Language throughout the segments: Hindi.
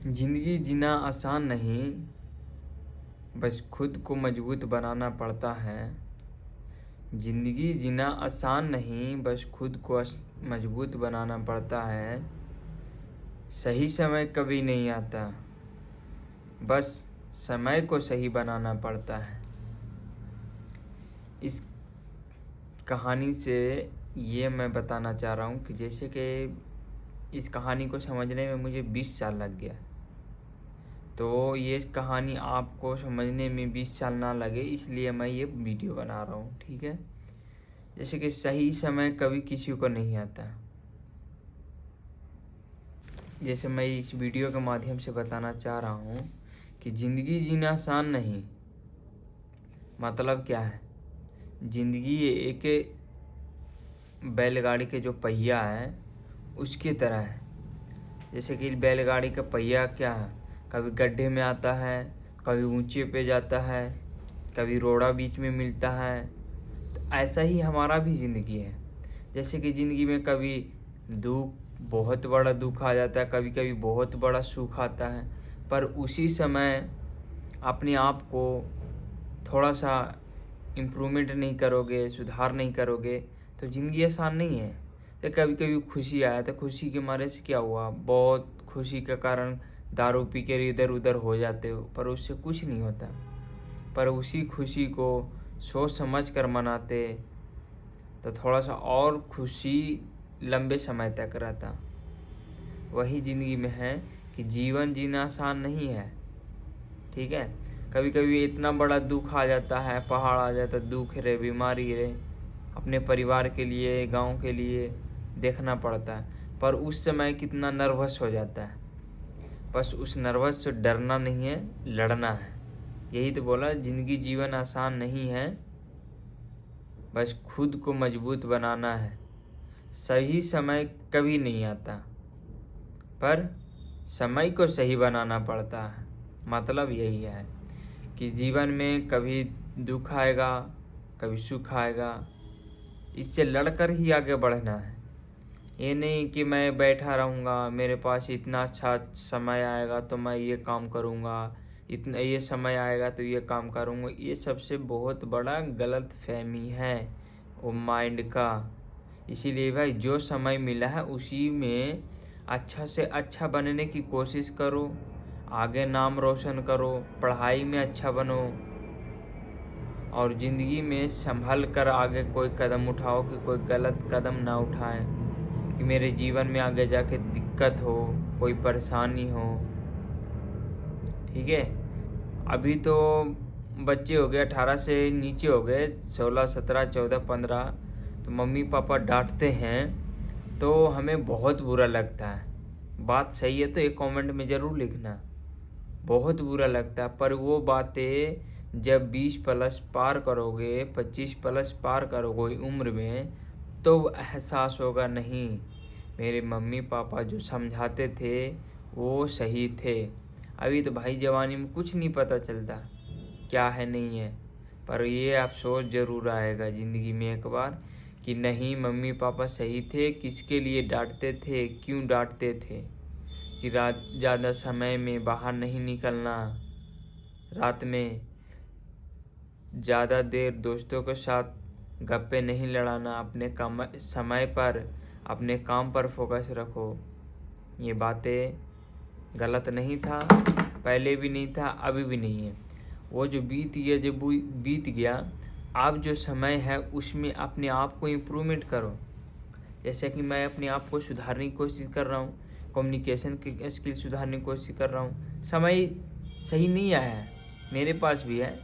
जिंदगी जीना आसान नहीं, बस खुद को मजबूत बनाना पड़ता है। जिंदगी जीना आसान नहीं, बस खुद को मजबूत बनाना पड़ता है। सही समय कभी नहीं आता, बस समय को सही बनाना पड़ता है। इस कहानी से ये मैं बताना चाह रहा हूँ कि जैसे कि इस कहानी को समझने में मुझे 20 साल लग गया, तो ये कहानी आपको समझने में 20 साल ना लगे, इसलिए मैं ये वीडियो बना रहा हूँ। ठीक है। जैसे कि सही समय कभी किसी को नहीं आता। जैसे मैं इस वीडियो के माध्यम से बताना चाह रहा हूँ कि ज़िंदगी जीना आसान नहीं। मतलब क्या है? ज़िंदगी एक बैलगाड़ी के जो पहिया है उसकी तरह है। जैसे कि बैलगाड़ी का पहिया क्या है, कभी गड्ढे में आता है, कभी ऊंचे पे जाता है, कभी रोड़ा बीच में मिलता है। तो ऐसा ही हमारा भी ज़िंदगी है। जैसे कि ज़िंदगी में कभी दुख, बहुत बड़ा दुख आ जाता है, कभी कभी बहुत बड़ा सुख आता है, पर उसी समय अपने आप को थोड़ा सा इम्प्रूवमेंट नहीं करोगे, सुधार नहीं करोगे, तो ज़िंदगी आसान नहीं है। तो कभी कभी खुशी आया तो खुशी के मारे से क्या हुआ, बहुत खुशी के कारण दारू पी के इधर उधर हो जाते हो, पर उससे कुछ नहीं होता। पर उसी खुशी को सोच समझ कर मनाते तो थोड़ा सा और खुशी लंबे समय तक रहता। वही ज़िंदगी में है कि जीवन जीना आसान नहीं है। ठीक है। कभी कभी इतना बड़ा दुख आ जाता है, पहाड़ आ जाता है, दुख रहे, बीमारी रहे, अपने परिवार के लिए, गांव के लिए देखना पड़ता है, पर उस समय कितना नर्वस हो जाता है। बस उस नर्वस से डरना नहीं है, लड़ना है। यही तो बोला, जिंदगी जीवन आसान नहीं है, बस खुद को मजबूत बनाना है। सही समय कभी नहीं आता, पर समय को सही बनाना पड़ता है। मतलब यही है कि जीवन में कभी दुख आएगा, कभी सुख आएगा, इससे लड़कर ही आगे बढ़ना है। ये नहीं कि मैं बैठा रहूँगा, मेरे पास इतना अच्छा समय आएगा तो मैं ये काम करूँगा, इतना ये समय आएगा तो ये काम करूँगा। ये सबसे बहुत बड़ा गलत फहमी है वो माइंड का। इसीलिए भाई, जो समय मिला है उसी में अच्छा से अच्छा बनने की कोशिश करो, आगे नाम रोशन करो, पढ़ाई में अच्छा बनो, और ज़िंदगी में संभल कर आगे कोई कदम उठाओ कि कोई गलत कदम ना उठाए, कि मेरे जीवन में आगे जाके दिक्कत हो, कोई परेशानी हो। ठीक है। अभी तो बच्चे हो गए, 18 से नीचे हो गए, 16, 17, 14, 15, तो मम्मी पापा डांटते हैं तो हमें बहुत बुरा लगता है। बात सही है तो एक कमेंट में ज़रूर लिखना, बहुत बुरा लगता है। पर वो बातें जब 20 प्लस पार करोगे, 25 प्लस पार करोगे उम्र में, तो एहसास होगा, नहीं, मेरे मम्मी पापा जो समझाते थे वो सही थे। अभी तो भाई जवानी में कुछ नहीं पता चलता क्या है नहीं है, पर ये अफसोस ज़रूर आएगा ज़िंदगी में एक बार कि नहीं, मम्मी पापा सही थे, किसके लिए डांटते थे, क्यों डांटते थे, कि रात ज़्यादा समय में बाहर नहीं निकलना, रात में ज़्यादा देर दोस्तों के साथ गप्पे नहीं लड़ाना, अपने काम समय पर अपने काम पर फोकस रखो। ये बातें गलत नहीं था, पहले भी नहीं था, अभी भी नहीं है। वो जो बीत गया, जब वो बीत गया, अब जो समय है उसमें अपने आप को इम्प्रूवमेंट करो। जैसे कि मैं अपने आप को सुधारने की कोशिश कर रहा हूँ, कम्युनिकेशन की स्किल सुधारने की कोशिश कर रहा हूँ। समय सही नहीं आया है, मेरे पास भी है,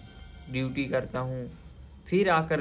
ड्यूटी करता हूँ, फिर आकर